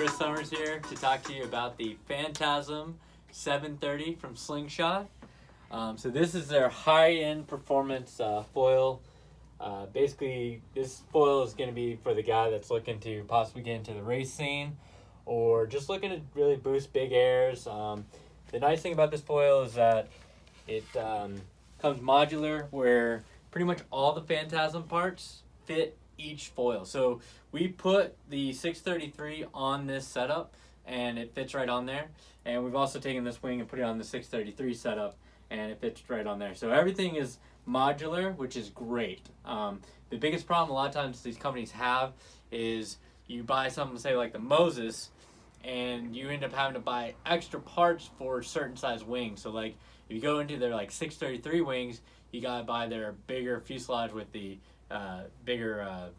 Chris Summers here to talk to you about the Phantasm 730 from Slingshot. So this is their high-end performance foil. Basically, this foil is going to be for the guy that's looking to possibly get into the race scene or just looking to really boost big airs. The nice thing about this foil is that it comes modular, where pretty much all the Phantasm parts fit each foil. So we put the 633 on this setup and it fits right on there. And we've also taken this wing and put it on the 633 setup and it fits right on there. So everything is modular, which is great. The biggest problem a lot of times these companies have is you buy something, say like the Moses, and you end up having to buy extra parts for certain size wings. So like if you go into their like 633 wings, you gotta buy their bigger fuselage with the bigger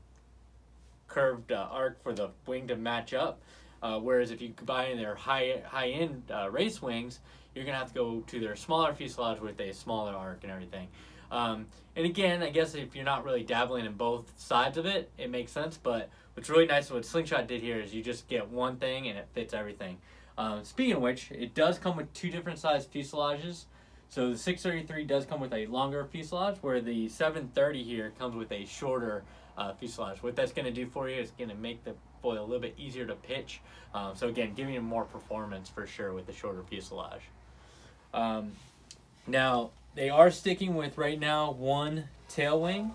curved arc for the wing to match up. Whereas if you buy in their high-end race wings, you're gonna have to go to their smaller fuselage with a smaller arc and everything. And again, I guess if you're not really dabbling in both sides of it, it makes sense. But what's really nice, what Slingshot did here, is you just get one thing and it fits everything. Speaking of which, it does come with two different size fuselages. So the 633 does come with a longer fuselage, where the 730 here comes with a shorter fuselage. What that's going to do for you is going to make the foil a little bit easier to pitch. So again, giving you more performance for sure with the shorter fuselage. Now, they are sticking with right now one tail wing.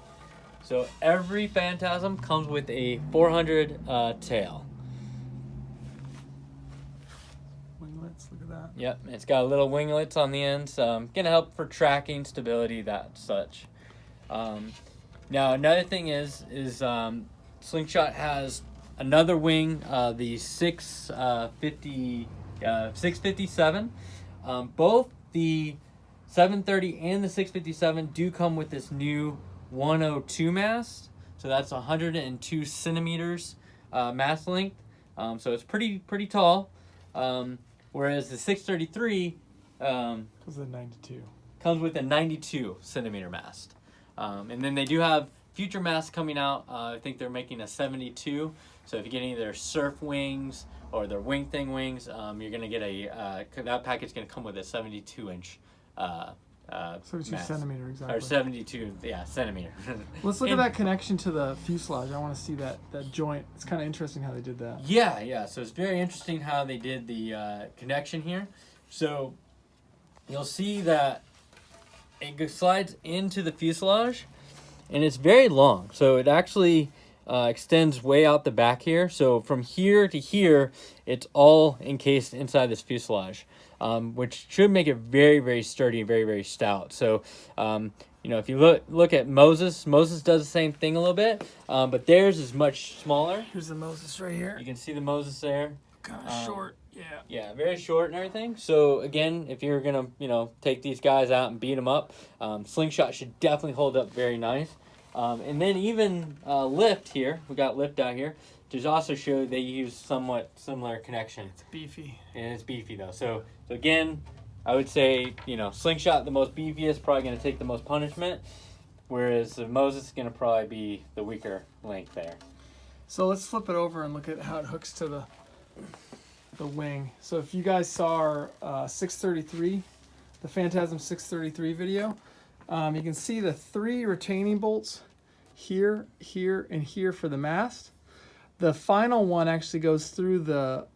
So every Phantasm comes with a 400 tail. Winglets, look at that. Yep, it's got little winglets on the ends. Gonna help for tracking, stability, that such. Now another thing is Slingshot has another wing, the 657. Both the 730 and the 657 do come with this new 102 mast. So that's 102 centimeters mast length. So it's pretty tall. Whereas the 633 comes with a 92 centimeter mast. And then they do have future masts coming out. I think they're making a 72. So if you get any of their surf wings or their wing thing wings, you're going to get that package is going to come with a 72 inch 72 mast. centimeter, exactly. Or 72, centimeter. Let's look at that connection to the fuselage. I want to see that joint. It's kind of interesting how they did that. Yeah. So it's very interesting how they did the connection here. So you'll see that it slides into the fuselage, and it's very long. So it actually extends way out the back here. So from here to here, it's all encased inside this fuselage, which should make it very, very sturdy and very, very stout. So, if you look at Moses does the same thing a little bit, but theirs is much smaller. Here's the Moses right here. You can see the Moses there. Kind of short, yeah. Yeah, very short and everything. So again, if you're gonna, take these guys out and beat them up, Slingshot should definitely hold up very nice. And then even lift here, we got lift out here, just also showed they use somewhat similar connection. It's beefy. And it's beefy though. So again, I would say, Slingshot, the most beefiest, probably going to take the most punishment, whereas the Moses is going to probably be the weaker link there. So let's flip it over and look at how it hooks to the wing. So if you guys saw our 633, the Phantasm 633 video, you can see the 3 retaining bolts here, here, and here for the mast. The final one actually goes through the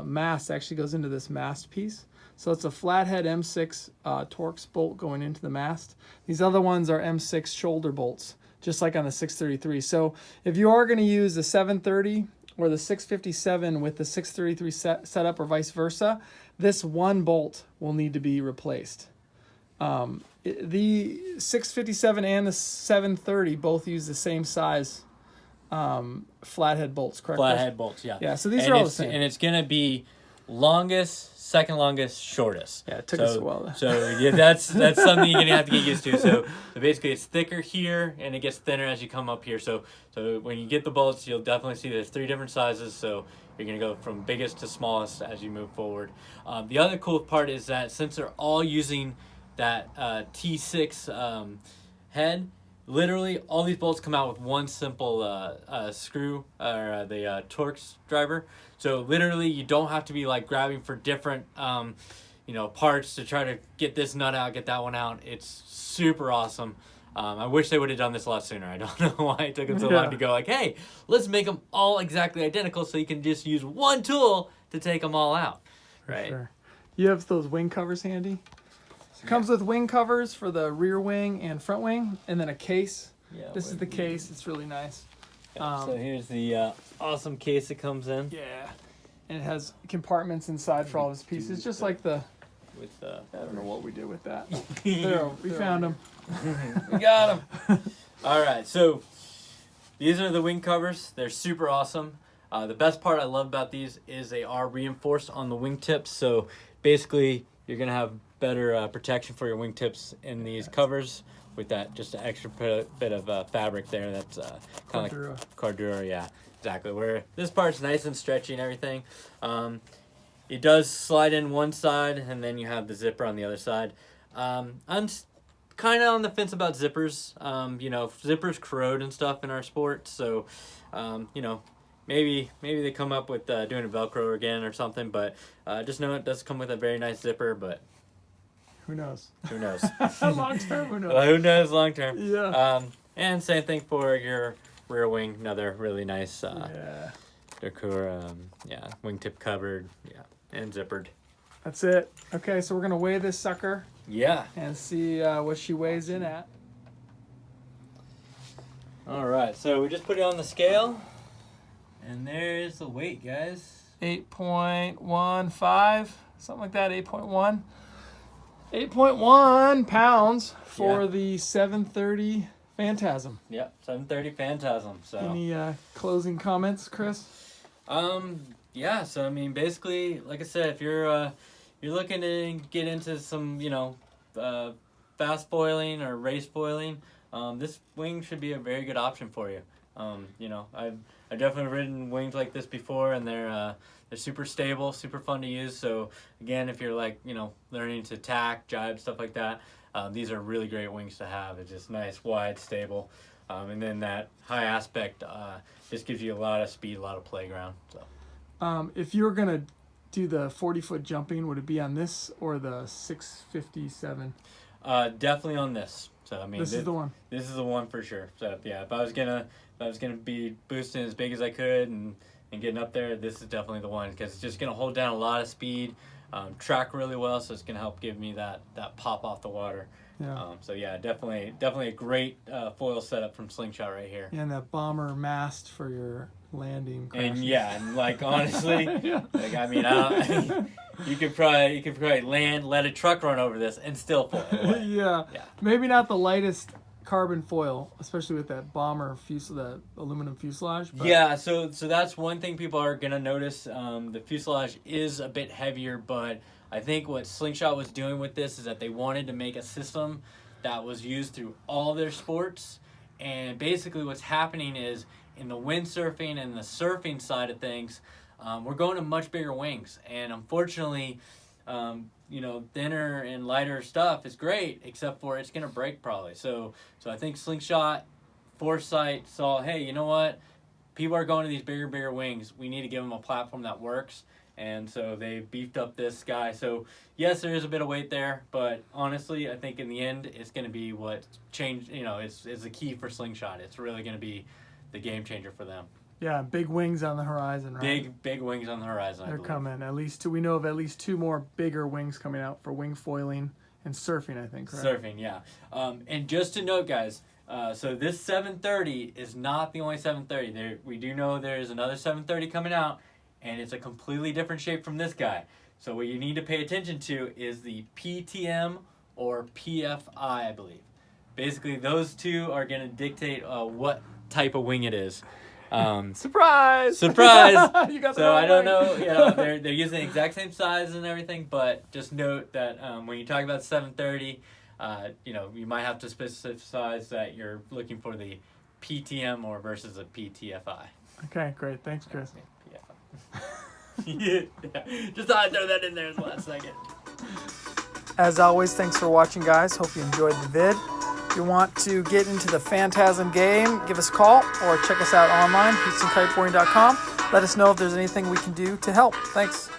mast, actually goes into this mast piece. So it's a flathead M6 Torx bolt going into the mast. These other ones are M6 shoulder bolts, just like on the 633. So if you are going to use the 730 or the 657 with the 633 setup or vice versa, this one bolt will need to be replaced. The 657 and the 730 both use the same size flathead bolts, correct? Flathead bolts, yeah. Yeah, so these are all the same. And it's going to be longest, second longest, shortest. Yeah, it took us a while. So yeah, that's something you're going to have to get used to. So basically it's thicker here and it gets thinner as you come up here. So when you get the bolts, you'll definitely see there's 3 different sizes. So you're going to go from biggest to smallest as you move forward. The other cool part is that since they're all using that T6 head, literally all these bolts come out with one simple screw or the Torx driver. So literally you don't have to be like grabbing for different parts to try to get this nut out, get that one out. It's super awesome. I wish they would have done this a lot sooner. I don't know why it took them so long to go like, hey, let's make them all exactly identical so you can just use one tool to take them all out. Right. Sure. You have those wing covers handy? It comes with wing covers for the rear wing and front wing, and then a case. Yeah, this is the case. It's really nice. So here's the awesome case it comes in. Yeah, and it has compartments inside for all of its pieces, just like the. With I don't know what we did with that. There, we found them. We got them. All right, so these are the wing covers. They're super awesome. The best part I love about these is they are reinforced on the wingtips. So basically, you're gonna have better protection for your wingtips in these covers with that just an extra bit of fabric there. That's kind of like Cordura, yeah, exactly. Where this part's nice and stretchy and everything. It does slide in one side, and then you have the zipper on the other side. I'm kind of on the fence about zippers. Zippers corrode and stuff in our sport, so maybe they come up with doing a Velcro again or something. But just know it does come with a very nice zipper, but. Who knows? Who knows? Long term, who knows? Who knows long term? Yeah. And same thing for your rear wing. Another really nice decor. Wingtip covered. Yeah, and zippered. That's it. Okay, so we're gonna weigh this sucker. Yeah. And see what she weighs in at. All right, so we just put it on the scale, and there's the weight, guys. 8.15, something like that. 8.1. 8.1 pounds for the 730 Phantasm. Yep, 730 Phantasm. So any closing comments, Chris? Yeah. So I mean, basically, like I said, if you're looking to get into some fast foiling or race foiling, this wing should be a very good option for you. I've definitely ridden wings like this before, and they're super stable, super fun to use. So again, if you're learning to tack, jibe, stuff like that, these are really great wings to have. It's just nice, wide, stable, and then that high aspect just gives you a lot of speed, a lot of playground. So if you're gonna do the 40-foot jumping, would it be on this or the 657? Definitely on this. So I mean, this is the one. This is the one for sure. So yeah, if I was gonna be boosting as big as I could and getting up there, this is definitely the one because it's just gonna hold down a lot of speed, track really well, so it's gonna help give me that pop off the water. Yeah. So yeah, definitely a great foil setup from Slingshot right here. Yeah, and that bomber mast for your landing crashes. And like honestly, you could probably land, let a truck run over this, and still foil it away. Yeah. Maybe not the lightest carbon foil, especially with that bomber that aluminum fuselage. But. Yeah, so that's one thing people are gonna notice. The fuselage is a bit heavier, but I think what Slingshot was doing with this is that they wanted to make a system that was used through all their sports. And basically what's happening is in the windsurfing and the surfing side of things, we're going to much bigger wings. And unfortunately, thinner and lighter stuff is great, except for it's going to break probably. So I think Slingshot foresight saw, hey, you know what? People are going to these bigger wings. We need to give them a platform that works. And so they beefed up this guy. So yes, there is a bit of weight there, but honestly, I think in the end, it's going to be what changed. It's the key for Slingshot. It's really going to be the game changer for them. Yeah, big wings on the horizon, right? Big wings on the horizon. They're coming. At least we know of at least 2 more bigger wings coming out for wing foiling and surfing, I think, right? Surfing, yeah. And just to note, guys, so this 730 is not the only 730. We do know there is another 730 coming out, and it's a completely different shape from this guy. So what you need to pay attention to is the PTM or PFI, I believe. Basically, those two are going to dictate what type of wing it is. Surprise! You got so I don't know. They're using the exact same size and everything, but just note that when you talk about 730, you might have to specify that you're looking for the PTM or versus a PTFI. Okay, great. Thanks, Chris. Yeah. Just thought I'd throw that in there as last second. As always, thanks for watching, guys. Hope you enjoyed the vid. If you want to get into the Phantasm game, give us a call or check us out online, HoustonKiteboarding.com. Let us know if there's anything we can do to help. Thanks.